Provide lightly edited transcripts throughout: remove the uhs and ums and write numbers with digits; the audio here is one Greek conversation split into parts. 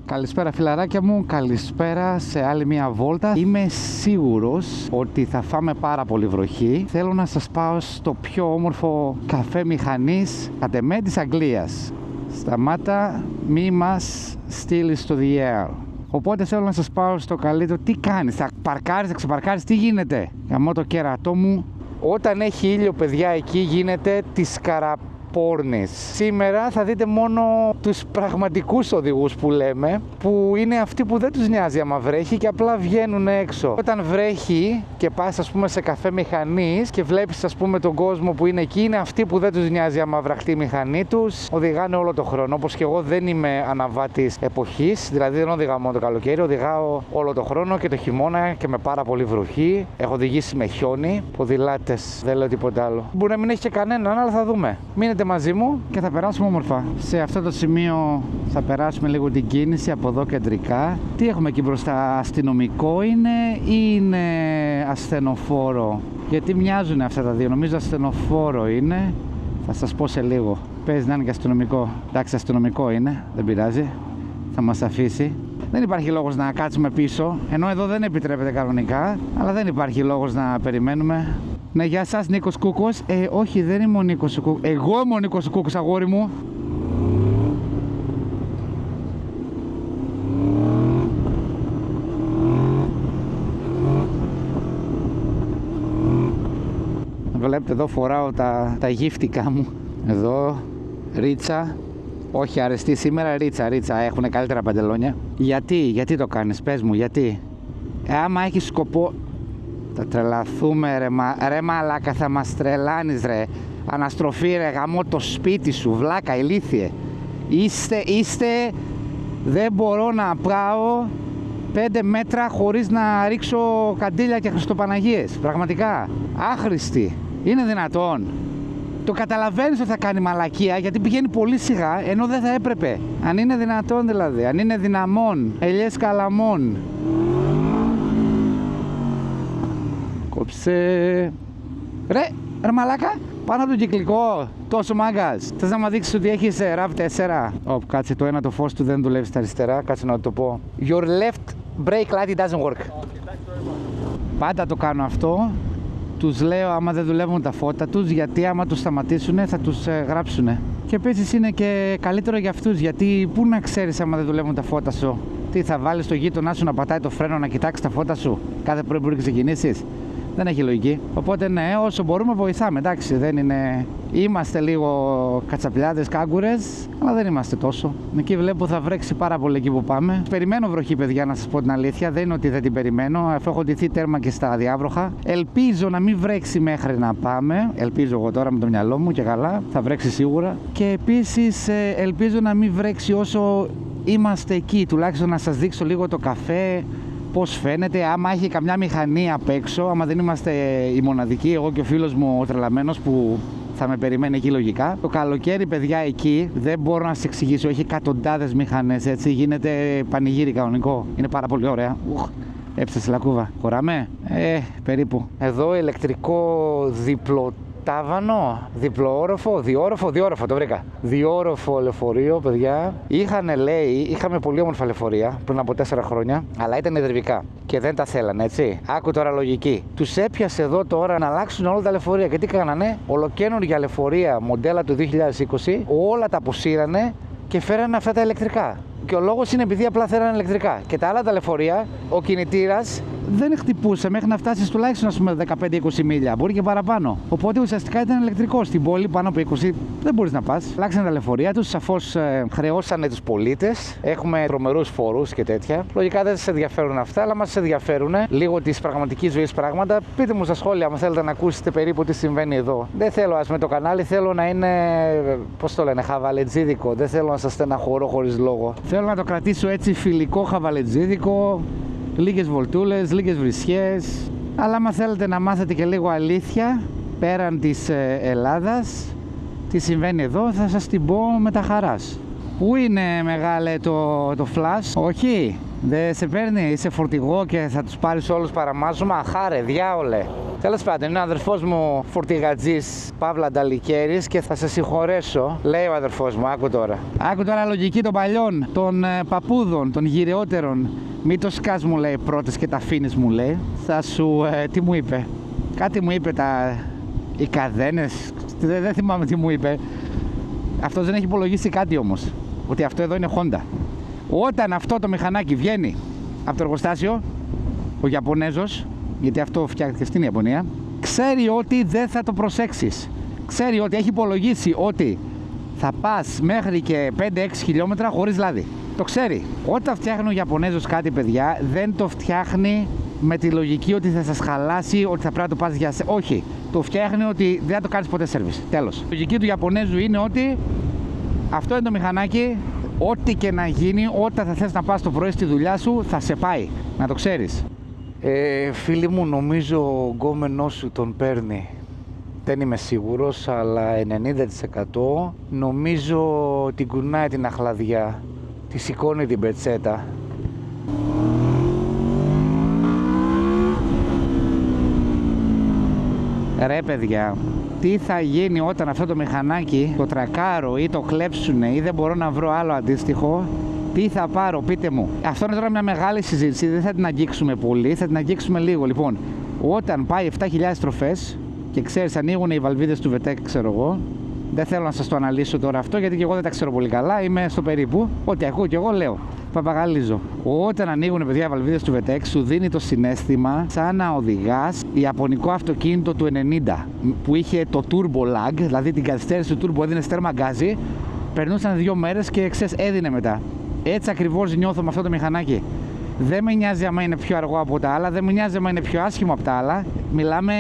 Καλησπέρα φιλαράκια μου, καλησπέρα σε άλλη μια βόλτα. Είμαι σίγουρος ότι θα φάμε πάρα πολύ βροχή. Θέλω να σας πάω στο πιο όμορφο καφέ μηχανής κατ' εμέ της Αγγλίας. Σταμάτα, μη μας στείλεις στο The Air. Οπότε θέλω να σας πάω στο καλύτερο. Τι κάνεις, θα παρκάρεις, θα ξεπαρκάρεις, τι γίνεται? Γαμώ το κέρατό μου. Όταν έχει ήλιο παιδιά εκεί γίνεται της καραπόρνης. Σήμερα θα δείτε μόνο τους πραγματικούς οδηγούς που λέμε, που είναι αυτοί που δεν τους νοιάζει άμα βρέχει και απλά βγαίνουν έξω. Όταν βρέχει και πας ας πούμε σε καφέ μηχανής και βλέπεις ας πούμε τον κόσμο που είναι εκεί, είναι αυτοί που δεν τους νοιάζει άμα βραχτεί η μηχανή τους, οδηγάνε όλο το χρόνο. Όπως και εγώ δεν είμαι αναβάτης εποχής, δηλαδή δεν οδηγάω μόνο το καλοκαίρι, οδηγάω όλο το χρόνο και το χειμώνα και με πάρα πολύ βροχή. Έχω οδηγήσει με χιόνι, ποδηλάτες, δεν λέω τίποτα άλλο. Μπορεί να μην έχει και κανέναν, αλλά θα δούμε. Μείνετε μαζί μου και θα περάσουμε όμορφα. Σε αυτό το σημείο θα περάσουμε λίγο την κίνηση από εδώ κεντρικά. Τι έχουμε εκεί μπροστά, αστυνομικό είναι ή είναι ασθενοφόρο? Γιατί μοιάζουν αυτά τα δύο, νομίζω ασθενοφόρο είναι. Θα σας πω σε λίγο. Παίζει να είναι και αστυνομικό. Εντάξει, αστυνομικό είναι, δεν πειράζει. Θα μας αφήσει. Δεν υπάρχει λόγος να κάτσουμε πίσω, ενώ εδώ δεν επιτρέπεται κανονικά, αλλά δεν υπάρχει λόγος να περιμένουμε. Ναι, γεια σας, Νίκος Κούκος. Όχι, δεν είμαι ο Νίκος Κούκος. Εγώ είμαι ο Νίκος Κούκος, αγόρι μου. Βλέπετε εδώ φοράω τα γύφτικα μου. Εδώ, ρίτσα. Όχι αρεστή σήμερα, ρίτσα. Έχουν καλύτερα παντελόνια. Γιατί το κάνεις, πες μου, γιατί? Άμα έχεις σκοπό... Θα τρελαθούμε ρε μαλάκα, θα μας τρελάνεις ρε. Αναστροφή ρε, γαμώ το σπίτι σου, βλάκα, ηλίθιε. Είστε, δεν μπορώ να πάω 5 μέτρα χωρίς να ρίξω καντήλια και Χριστοπαναγίες. Πραγματικά, άχρηστη. Είναι δυνατόν? Το καταλαβαίνεις ότι θα κάνει μαλακία γιατί πηγαίνει πολύ σιγά ενώ δεν θα έπρεπε. Αν είναι δυνατόν δηλαδή, αν είναι δυναμών, ελιές καλαμών. Κόψε. Ρε μαλάκα, πάνω από τον κυκλικό, τόσο μάγκας. Θες να μου δείξεις ότι έχεις RAV4? Κάτσε, το ένα το φως του δεν δουλεύει στα αριστερά, κάτσε να το πω. Your left brake light doesn't work. Πάντα το κάνω αυτό. Τους λέω άμα δεν δουλεύουν τα φώτα τους, γιατί άμα τους σταματήσουν θα τους γράψουν. Και επίσης είναι και καλύτερο για αυτούς, γιατί πού να ξέρεις άμα δεν δουλεύουν τα φώτα σου? Τι θα βάλεις το γείτονά σου να πατάει το φρένο να κοιτάξει τα φώτα σου κάθε πρωί που ξεκινήσεις? Δεν έχει λογική. Οπότε ναι, όσο μπορούμε βοηθάμε, εντάξει, δεν είναι... Είμαστε λίγο κατσαπλιάδες, κάγκουρες, αλλά δεν είμαστε τόσο. Εκεί βλέπω θα βρέξει πάρα πολύ εκεί που πάμε. Περιμένω βροχή, παιδιά, να σας πω την αλήθεια. Δεν είναι ότι δεν την περιμένω, αφού έχω ντυθεί τέρμα και στα διάβροχα. Ελπίζω να μην βρέξει μέχρι να πάμε. Ελπίζω εγώ τώρα με το μυαλό μου και καλά. Θα βρέξει σίγουρα. Και επίσης ελπίζω να μην βρέξει όσο είμαστε εκεί. Τουλάχιστον να σας δείξω λίγο το καφέ. Πώς φαίνεται, άμα έχει καμιά μηχανή απ' έξω, άμα δεν είμαστε οι μοναδικοί, εγώ και ο φίλος μου ο τρελαμένος που θα με περιμένει εκεί λογικά. Το καλοκαίρι, παιδιά, εκεί δεν μπορώ να σας εξηγήσω, έχει εκατοντάδες μηχανές, έτσι, γίνεται πανηγύρι κανονικό. Είναι πάρα πολύ ωραία. Έψασε λακκούβα. Χωράμε? Περίπου. Εδώ ηλεκτρικό διπλοτάβανο, διπλοόροφο, διόροφο, το βρήκα. Διόροφο λεωφορείο, παιδιά. Είχαμε πολύ όμορφα λεωφορεία πριν από 4 χρόνια, αλλά ήταν ιδρυβικά και δεν τα θέλανε, έτσι. Άκου τώρα λογική. Τους έπιασε εδώ τώρα να αλλάξουν όλα τα λεωφορεία. Και τι κάνανε? Ολοκαίνουργια λεωφορεία μοντέλα του 2020, όλα τα αποσύρανε και φέρανε αυτά τα ηλεκτρικά. Και ο λόγος είναι επειδή απλά θέλανε ηλεκτρικά. Και τα άλλα τα λεωφορεία, ο κινητήρας δεν χτυπούσε μέχρι να φτάσει τουλάχιστον 15-20 μίλια. Μπορεί και παραπάνω. Οπότε ουσιαστικά ήταν ηλεκτρικό. Στην πόλη πάνω από 20 δεν μπορείς να πας. Αλλάξανε τα λεωφορεία τους. Σαφώς χρεώσανε τους πολίτες. Έχουμε τρομερούς φόρους και τέτοια. Λογικά δεν σας ενδιαφέρουν αυτά, αλλά μας ενδιαφέρουν λίγο της πραγματικής ζωής πράγματα. Πείτε μου στα σχόλια, αν θέλετε να ακούσετε περίπου τι συμβαίνει εδώ. Δεν θέλω, με το κανάλι θέλω να είναι, πώς το λένε, χαβαλετζίδικο. Δεν θέλω να σας στεναχωρώ χωρίς λόγο. Θέλω να το κρατήσω έτσι φιλικό, χαβαλετζίδικο. Λίγες βολτούλες, λίγες βρισιές. Αλλά άμα θέλετε να μάθετε και λίγο αλήθεια πέραν της Ελλάδας, τι συμβαίνει εδώ, θα σας την πω με τα χαράς. Πού είναι μεγάλε το flash? Όχι, δεν σε παίρνει, είσαι φορτηγό και θα τους πάρεις όλους παραμάζωμα? Αχάρε, διάολε. Τέλος πάντων, είναι ο αδερφός μου φορτηγατζής Παύλα Νταλικέρης και θα σε συγχωρέσω, λέει ο αδερφός μου. Άκου τώρα. Άκου τώρα λογική των παλιών, των παππούδων, των γυρεότερων. Μη το σκάς, μου λέει πρώτες και τα αφήνεις, μου λέει. Θα σου. Τι μου είπε. Κάτι μου είπε οι καδένες. Δεν θυμάμαι τι μου είπε. Αυτός δεν έχει υπολογίσει κάτι όμως. Ότι αυτό εδώ είναι Honda. Όταν αυτό το μηχανάκι βγαίνει από το εργοστάσιο, ο Ιαπωνέζος, γιατί αυτό φτιάχτηκε στην Ιαπωνία, ξέρει ότι δεν θα το προσέξεις. Ξέρει ότι έχει υπολογίσει ότι θα πας μέχρι και 5-6 χιλιόμετρα χωρίς λάδι. Το ξέρει. Όταν φτιάχνει ο Ιαπωνέζος κάτι, παιδιά, δεν το φτιάχνει με τη λογική ότι θα σας χαλάσει, ότι θα πρέπει να το πας για όχι. Το φτιάχνει ότι δεν θα το κάνεις ποτέ service. Τέλος. Η λογική του Ιαπωνέζου είναι ότι αυτό είναι το μηχανάκι, ό,τι και να γίνει, όταν θα θες να πας το πρωί στη δουλειά σου, θα σε πάει. Να το ξέρεις. Φίλοι μου, νομίζω ο γκόμενός σου τον παίρνει. Δεν είμαι σίγουρος, αλλά 90% νομίζω την κουνάει την αχλαδιά. Τη σηκώνει την πετσέτα. Ρε παιδιά, τι θα γίνει όταν αυτό το μηχανάκι το τρακάρω ή το κλέψουνε ή δεν μπορώ να βρω άλλο αντίστοιχο? Τι θα πάρω, πείτε μου. Αυτό είναι τώρα μια μεγάλη συζήτηση, δεν θα την αγγίξουμε πολύ, θα την αγγίξουμε λίγο. Λοιπόν, όταν πάει 7.000 στροφές και ξέρεις, ανοίγουν οι βαλβίδες του VTEC, ξέρω εγώ. Δεν θέλω να σας το αναλύσω τώρα αυτό, γιατί και εγώ δεν τα ξέρω πολύ καλά. Είμαι στο περίπου. Ό,τι ακούω και εγώ λέω. Παπαγαλίζω. Όταν ανοίγουν, παιδιά, οι βαλβίδες του VTEC, σου δίνει το συναίσθημα σαν να οδηγάς ιαπωνικό αυτοκίνητο του 90 που είχε το turbo lag, δηλαδή την καθυστέρηση του turbo, έδινε στέρμα γκάζι. Περνούσαν 2 μέρες και ξέρεις, έδινε μετά. Έτσι ακριβώς νιώθω με αυτό το μηχανάκι. Δεν με νοιάζει άμα είναι πιο αργό από τα άλλα, δεν με νοιάζει άμα είναι πιο άσχημο από τα άλλα. Μιλάμε,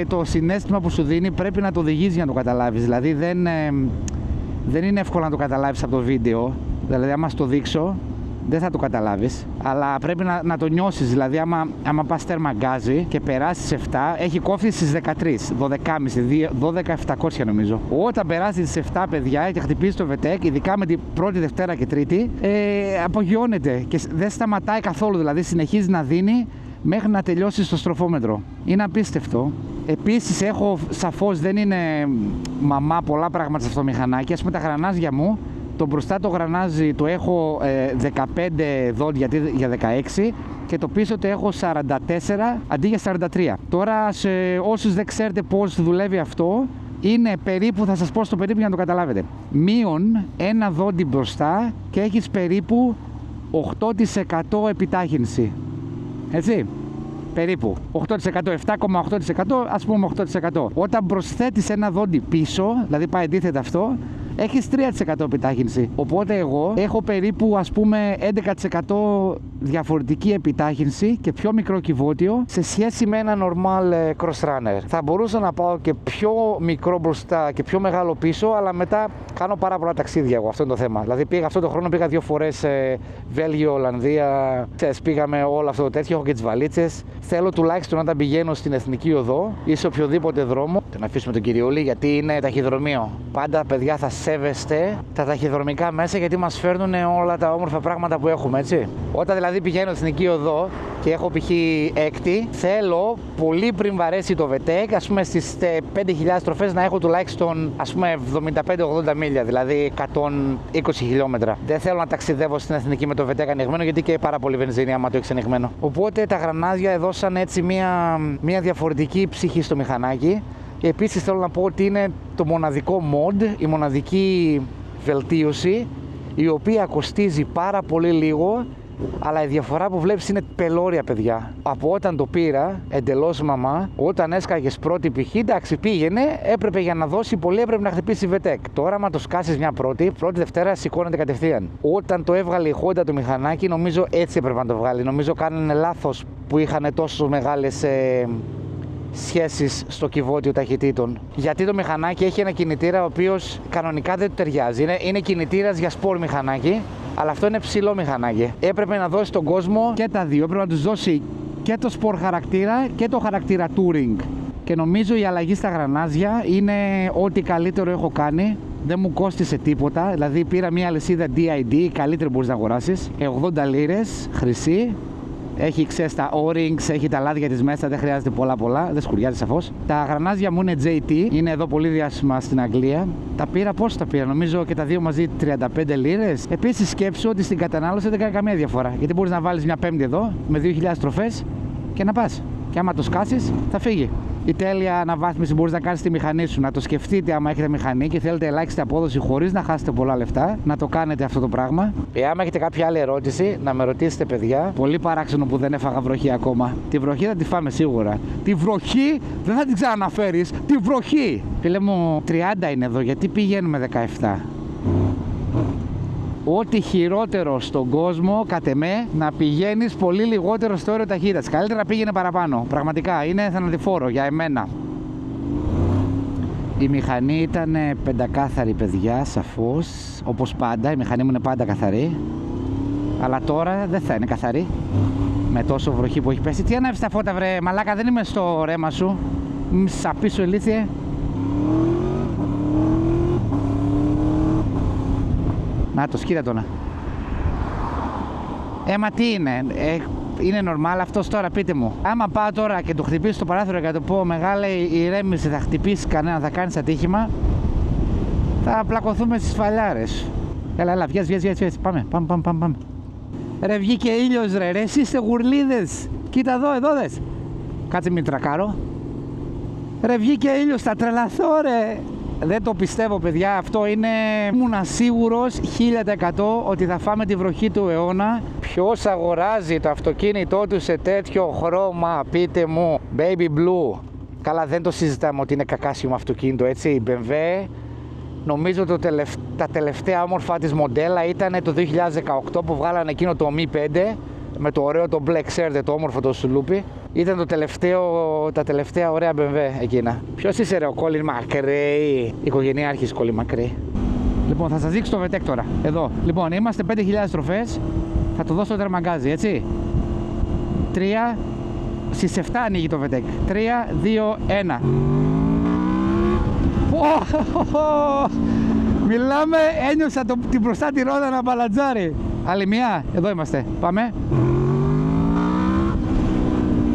το συναίσθημα που σου δίνει πρέπει να το οδηγείς για να το καταλάβεις. Δηλαδή δεν είναι εύκολο να το καταλάβεις από το βίντεο. Δηλαδή άμα στο δείξω δεν θα το καταλάβεις, αλλά πρέπει να το νιώσεις. Δηλαδή άμα πας τέρμα γκάζι και περάσεις 7, έχει κόφτη στις 13, 12.30, 12.700 νομίζω. Όταν περάσεις στις 7, παιδιά, και χτυπήσεις το VTEC, ειδικά με την πρώτη, Δευτέρα και Τρίτη, απογειώνεται και δεν σταματάει καθόλου, δηλαδή συνεχίζει να δίνει μέχρι να τελειώσει στο στροφόμετρο. Είναι απίστευτο. Επίσης σαφώς δεν είναι μαμά πολλά πράγματα σε αυτό το μηχανάκι. Ας πούμε τα γρανάζια μου, το μπροστά το γρανάζι το έχω 15 δόντια για 16 και το πίσω το έχω 44 αντί για 43. Τώρα σε όσους δεν ξέρετε πώς δουλεύει αυτό, είναι περίπου, θα σας πω στο περίπου για να το καταλάβετε. Μείον ένα δόντι μπροστά και έχεις περίπου 8% επιτάχυνση. Έτσι. Περίπου 8%, 7,8%, ας πούμε 8%. Όταν προσθέτεις ένα δόντι πίσω, δηλαδή πάει αντίθετα αυτό, έχεις 3% επιτάχυνση. Οπότε εγώ έχω περίπου, ας πούμε, 11% διαφορετική επιτάχυνση και πιο μικρό κυβότιο σε σχέση με ένα normal cross runner. Θα μπορούσα να πάω και πιο μικρό μπροστά και πιο μεγάλο πίσω, αλλά μετά κάνω πάρα πολλά ταξίδια εγώ. Αυτό είναι το θέμα. Δηλαδή πήγα αυτό το χρόνο, πήγα 2 φορές Βέλγιο, Ολλανδία, πήγαμε όλο αυτό το τέτοιο, έχω και τις βαλίτσες. Θέλω τουλάχιστον όταν πηγαίνω στην εθνική οδό ή σε οποιοδήποτε δρόμο, να αφήσουμε τον κυριούλη γιατί είναι ταχυδρομείο. Πάντα, παιδιά, θα σέβεστε τα ταχυδρομικά μέσα γιατί μας φέρνουν όλα τα όμορφα πράγματα που έχουμε, έτσι. Όταν δηλαδή πηγαίνω στην εθνική οδό και έχω π.χ. έκτη, θέλω πολύ πριν βαρέσει το VTEC, ας πούμε στις 5.000 στροφές να έχω τουλάχιστον, ας πούμε, 75-80 μίλια, δηλαδή 120 χιλιόμετρα. Δεν θέλω να ταξιδεύω στην εθνική με το VTEC ανοιγμένο, γιατί και πάρα πολύ βενζίνη άμα το έχεις ανοιγμένο. Οπότε τα γρανάζια έδωσαν έτσι μια διαφορετική ψυχή στο μηχανάκι. Επίσης θέλω να πω ότι είναι το μοναδικό mod, η μοναδική βελτίωση, η οποία κοστίζει πάρα πολύ λίγο, αλλά η διαφορά που βλέπεις είναι πελώρια, παιδιά. Από όταν το πήρα, εντελώς μαμά, όταν έσκαγες πρώτη π.χ., εντάξει, πήγαινε, έπρεπε για να δώσει πολύ, έπρεπε να χτυπήσει VTEC. Τώρα, άμα το σκάσεις μια πρώτη Δευτέρα, σηκώνεται κατευθείαν. Όταν το έβγαλε η Honda το μηχανάκι, νομίζω έτσι έπρεπε να το βγάλει. Νομίζω κάνανε λάθος που είχαν τόσο μεγάλες σχέσεις στο κυβότιο ταχυτήτων. Γιατί το μηχανάκι έχει ένα κινητήρα ο οποίος κανονικά δεν του ταιριάζει. Είναι κινητήρας για σπορ μηχανάκι, αλλά αυτό είναι ψηλό μηχανάκι. Έπρεπε να δώσει στον κόσμο και τα δύο. Έπρεπε να τους δώσει και το σπορ χαρακτήρα και το χαρακτήρα touring. Και νομίζω η αλλαγή στα γρανάζια είναι ό,τι καλύτερο έχω κάνει. Δεν μου κόστισε τίποτα. Δηλαδή πήρα μια αλυσίδα DID, καλύτερη μπορείς να αγοράσεις, 80 λίρες, χρυσή. Έχει, ξέρεις, τα O-rings, έχει τα λάδια της μέσα, δεν χρειάζεται πολλά, δεν σκουριάζει σαφώς. Τα γρανάζια μου είναι JT, είναι εδώ πολύ διάσημα στην Αγγλία. Τα πήρα, πώς τα πήρα, νομίζω και τα δύο μαζί 35 λίρες. Επίσης σκέψου ότι στην κατανάλωση δεν κάνει καμία διαφορά. Γιατί μπορείς να βάλεις μια πέμπτη εδώ με 2.000 στροφές και να πας. Και άμα το σκάσεις, θα φύγει. Η τέλεια αναβάθμιση μπορείς να κάνεις στη μηχανή σου. Να το σκεφτείτε άμα έχετε μηχανή και θέλετε ελάχιστη απόδοση χωρίς να χάσετε πολλά λεφτά. Να το κάνετε αυτό το πράγμα. Άμα έχετε κάποια άλλη ερώτηση, να με ρωτήσετε, παιδιά. Πολύ παράξενο που δεν έφαγα βροχή ακόμα. Τη βροχή θα τη φάμε σίγουρα. Τη βροχή δεν θα την ξαναφέρεις. Τη βροχή! Φίλε μου, 30 είναι εδώ. Γιατί πηγαίνουμε 17? Ό,τι χειρότερο στον κόσμο, κατ' εμέ, να πηγαίνεις πολύ λιγότερο στο όριο ταχύτητας. Καλύτερα πήγαινε παραπάνω. Πραγματικά είναι θανατηφόρο για εμένα. Η μηχανή ήταν πεντακάθαρη, παιδιά, σαφώς. Όπως πάντα, η μηχανή μου είναι πάντα καθαρή. Αλλά τώρα δεν θα είναι καθαρή. Με τόσο βροχή που έχει πέσει. Τι ανάβεις τα φώτα, βρε μαλάκα, δεν είμαι στο ρέμα σου. Μη σαπίσω, ηλίθιε. Να το σκύρα τώρα. Μα τι είναι, είναι normal αυτός τώρα, πείτε μου. Άμα πάω τώρα και το χτυπήσω στο παράθυρο και το πω μεγάλη ηρέμηση, θα χτυπήσει κανένα, θα κάνεις ατύχημα, θα πλακωθούμε στις φαλιάρες. Έλα, βγες, πάμε. Ρε, βγήκε ήλιος ρε, εσείς είστε γουρλίδες. Κοίτα εδώ δες. Κάτσε μην τρακάρω. Ρε, βγήκε ήλιος, θα τρελαθώ ρε. Δεν το πιστεύω, παιδιά, αυτό είναι... Ήμουνα σίγουρος 1000% ότι θα φάμε τη βροχή του αιώνα. Ποιος αγοράζει το αυτοκίνητό του σε τέτοιο χρώμα, πείτε μου? Baby blue. Καλά, δεν το συζητάμε ότι είναι κακάσιμο αυτοκίνητο, έτσι. Η BMW, νομίζω τα τελευταία όμορφα της μοντέλα ήταν το 2018 που βγάλανε εκείνο το Mi 5 με το ωραίο το black, ξέρετε, το όμορφο το σουλούπι. Ήταν τα τελευταία ωραία BMW εκείνα. Ποιος είσαι ρε, ο Colin McRae? Οικογενειάρχης Colin McRae. Λοιπόν, θα σας δείξω το VTEC τώρα. Εδώ. Λοιπόν, είμαστε 5.000 στροφές. Θα το δώσω τερμαγκάζι, έτσι. 3, στις 7 ανοίγει το VTEC. 3, 2, 1. Μιλάμε, ένιωσα την μπροστά τη ρόδα να μπαλατζάρει. Άλλη μία, εδώ είμαστε. Πάμε.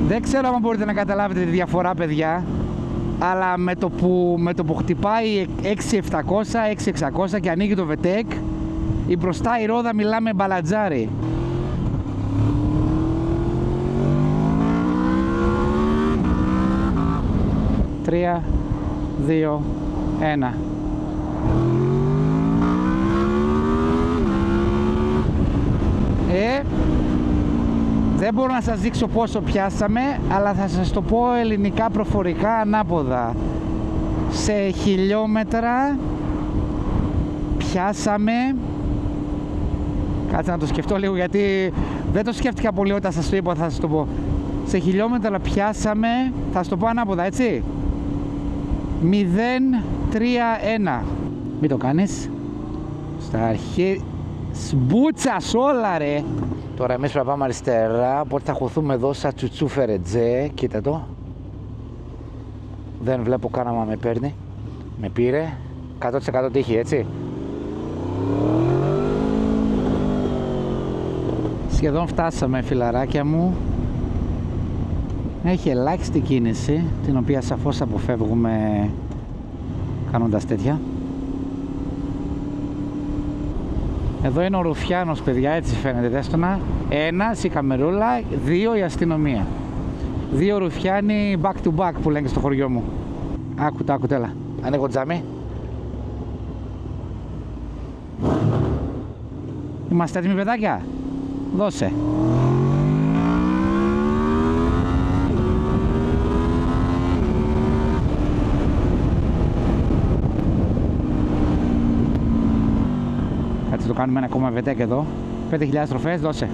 Δεν ξέρω αν μπορείτε να καταλάβετε τη διαφορά, παιδιά, αλλά με το που χτυπάει 6700, 6600 και ανοίγει το VTEC, η μπροστά η ρόδα μιλάμε μπαλατζάρι. Τρία, 2, 1. Δεν μπορώ να σας δείξω πόσο πιάσαμε, αλλά θα σας το πω ελληνικά προφορικά ανάποδα. Σε χιλιόμετρα πιάσαμε... Κάτσε να το σκεφτώ λίγο, γιατί δεν το σκέφτηκα πολύ όταν σας το είπα, θα σας το πω. Σε χιλιόμετρα πιάσαμε, θα σας το πω ανάποδα, έτσι. 031. Μην το κάνεις. Στα αρχή... Σμπούτσας όλα ρε. Τώρα εμείς πρέπει να πάμε αριστερά, οπότε θα χωθούμε εδώ σαν τσουτσούφερετζέ. Κοίτα το. Δεν βλέπω καν άμα με παίρνει. Με πήρε. 100% τύχη, έτσι. Σχεδόν φτάσαμε, φιλαράκια μου. Έχει ελάχιστη κίνηση, την οποία σαφώς αποφεύγουμε κάνοντας τέτοια. Εδώ είναι ο Ρουφιάνος, παιδιά, έτσι φαίνεται, δέστονα. 1 η καμερούλα, 2 η αστυνομία. 2 Ρουφιάνοι back to back που λένε στο χωριό μου. Άκου, τέλα. Ανοίγω τζάμι. Είμαστε έτοιμοι, παιδάκια? Δώσε. Το κάνουμε ένα ακόμα VTEC εδώ. 5.000 στροφές, δώσε.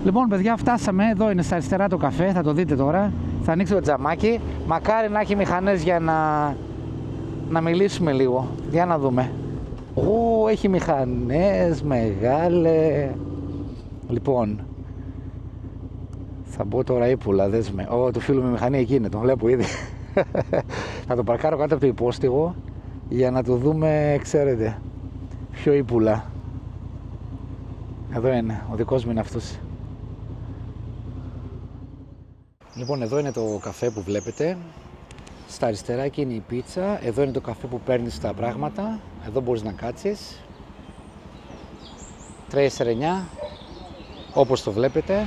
Λοιπόν, παιδιά, φτάσαμε. Εδώ είναι στα αριστερά το καφέ, θα το δείτε τώρα. Θα ανοίξω το τζαμάκι. Μακάρι να έχει μηχανές για να μιλήσουμε λίγο. Για να δούμε. Έχει μηχανές μεγάλε. Λοιπόν, θα μπω τώρα ύπουλα, του φίλου με μηχανή εκεί είναι, τον βλέπω ήδη. Θα το παρκάρω κάτω από το υπόστιγο για να το δούμε, ξέρετε, πιο ύπουλα. Εδώ είναι, ο δικός μου είναι αυτός. Λοιπόν, εδώ είναι το καφέ που βλέπετε. Στα αριστερά εκεί είναι η πίτσα. Εδώ είναι το καφέ που παίρνεις τα πράγματα. Εδώ μπορείς να κάτσεις. 3,49, όπως το βλέπετε.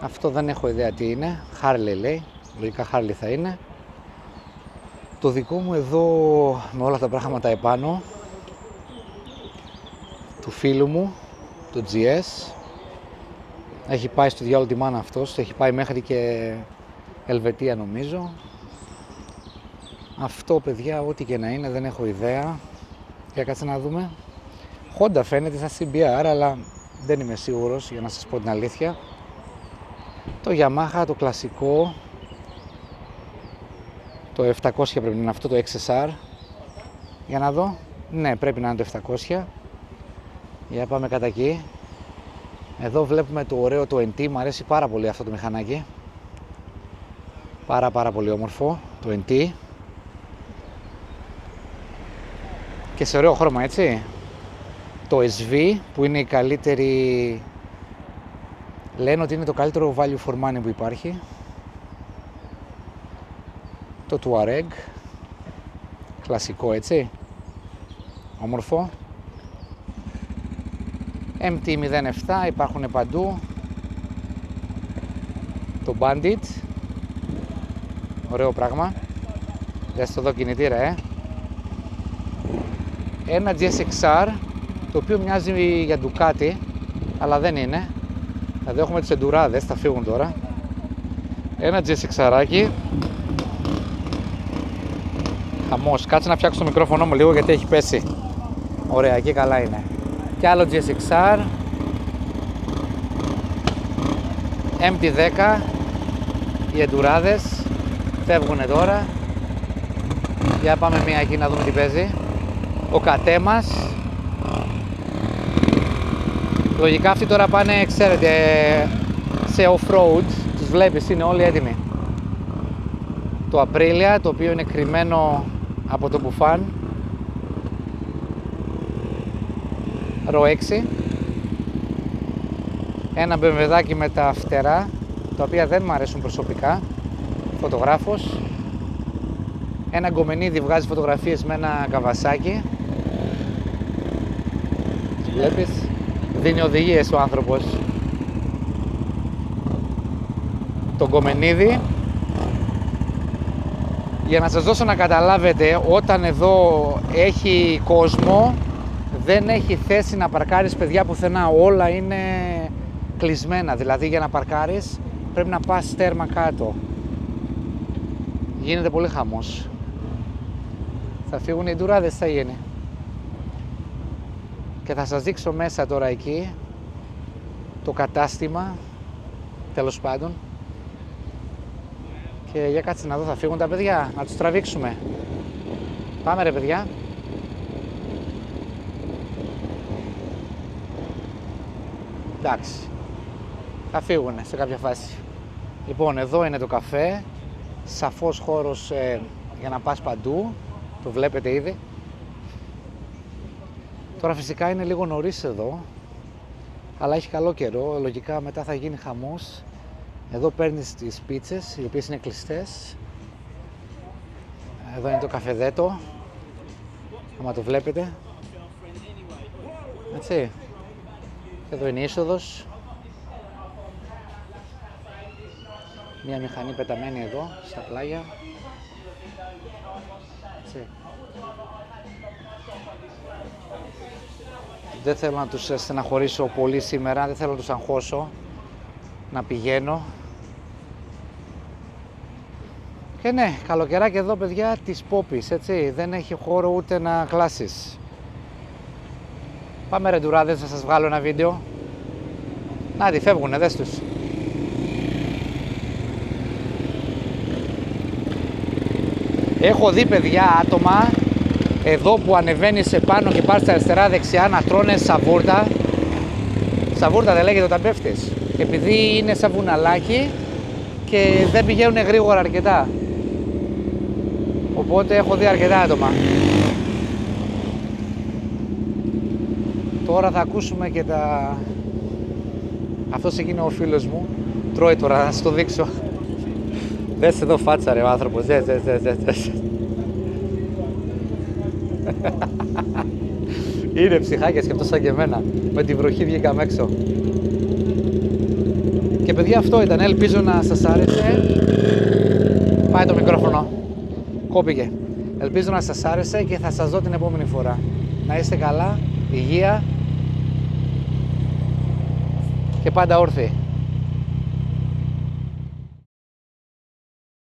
Αυτό δεν έχω ιδέα τι είναι. Harley λέει. Λογικά Harley θα είναι. Το δικό μου εδώ με όλα τα πράγματα επάνω, του φίλου μου, το GS, έχει πάει στο διάλογο τη μάνα αυτός, έχει πάει μέχρι και Ελβετία νομίζω. Αυτό παιδιά, ό,τι και να είναι, δεν έχω ιδέα. Για κάτσε να δούμε. Honda φαίνεται σαν CBR, αλλά δεν είμαι σίγουρος για να σας πω την αλήθεια. Το Yamaha, το κλασικό, το 700 πρέπει να είναι αυτό, το XSR. Για να δω. Ναι, πρέπει να είναι το 700. Για πάμε κατά εκεί. Εδώ βλέπουμε το ωραίο το NT, μου αρέσει πάρα πολύ αυτό το μηχανάκι. Πάρα πολύ όμορφο το NT. Και σε ωραίο χρώμα, έτσι. Το SV που είναι η καλύτερη, λένε ότι είναι το καλύτερο value for money που υπάρχει. Το Touareg, κλασικό, έτσι, όμορφο. MT-07 υπάρχουν παντού. Το Bandit, ωραίο πράγμα. Δες το εδώ κινητήρα, Ένα GSXR, το οποίο μοιάζει για Ducati, αλλά δεν είναι. Εδώ έχουμε τις εντουράδες, θα φύγουν τώρα. Ένα GSXR-άκι. Χαμός, κάτσε να φτιάξω το μικρόφωνο μου λίγο γιατί έχει πέσει. Ωραία, εκεί καλά είναι. Και άλλο GSXR. MT-10. Οι εντουράδες φεύγουν τώρα. Για πάμε μία εκεί να δούμε τι παίζει. Ο κατέμας. Λογικά αυτοί τώρα πάνε, ξέρετε, σε off-road. Τους βλέπεις, είναι όλοι έτοιμοι. Το Aprilia, το οποίο είναι κρυμμένο από το μπουφάν. Ρο 6. Ένα μπεμβεδάκι με τα φτερά, τα οποία δεν μου αρέσουν προσωπικά. Φωτογράφος. Ένα γκομενίδι βγάζει φωτογραφίες με ένα καβασάκι. Βλέπεις, δίνει οδηγίες ο άνθρωπος. Το γκομενίδι. Για να σας δώσω να καταλάβετε, όταν εδώ έχει κόσμο, δεν έχει θέση να παρκάρεις, παιδιά, πουθενά. Όλα είναι κλεισμένα. Δηλαδή για να παρκάρεις πρέπει να πας τέρμα κάτω. Γίνεται πολύ χαμός. Θα φύγουν οι εντουράδες, θα γίνει. Και θα σας δείξω μέσα τώρα εκεί το κατάστημα, τέλος πάντων. Και για κάτσε να δω, θα φύγουν τα παιδιά, να τους τραβήξουμε. Πάμε ρε παιδιά. Εντάξει, θα φύγουνε σε κάποια φάση. Λοιπόν, εδώ είναι το καφέ. Σαφώς χώρος για να πας παντού. Το βλέπετε ήδη. Τώρα φυσικά είναι λίγο νωρίς εδώ, αλλά έχει καλό καιρό. Λογικά μετά θα γίνει χαμός. Εδώ παίρνεις τις πίτσες, οι οποίες είναι κλειστές. Εδώ είναι το καφεδέτο, άμα το βλέπετε. Έτσι. Εδώ είναι η είσοδος. Μια μηχανή πεταμένη εδώ, στα πλάγια. Έτσι. Δεν θέλω να τους στεναχωρήσω πολύ σήμερα, δεν θέλω να τους αγχώσω. Να πηγαίνω. Και ναι, καλοκαιράκι εδώ, παιδιά, της Πόπης, έτσι. Δεν έχει χώρο ούτε να κλάσεις. Πάμε ρε ντουράδες, να σας βγάλω ένα βίντεο. Να τι φεύγουνε, δες τους. Έχω δει, παιδιά, άτομα εδώ που ανεβαίνεις επάνω και πάρεις στα αριστερά δεξιά να τρώνε σαβούρτα. Σαβούρτα δεν λέγεται όταν πέφτεις. Επειδή είναι σαν βουναλάκι και δεν πηγαίνουν γρήγορα αρκετά. Οπότε έχω δει αρκετά άτομα. Τώρα θα ακούσουμε και τα... Αυτός εκεί είναι ο φίλος μου. Τρώει τώρα, να σας το δείξω. Δες εδώ φάτσα ρε ο άνθρωπος. Δες. Είναι ψυχάκια και αυτός σαν και εμένα. Με τη βροχή βγήκαμε έξω. Και παιδιά, αυτό ήταν. Ελπίζω να σας άρεσε. Πάει το μικρόφωνο. Κόπηκε. Ελπίζω να σας άρεσε και θα σας δω την επόμενη φορά. Να είστε καλά, υγεία και πάντα όρθιοι.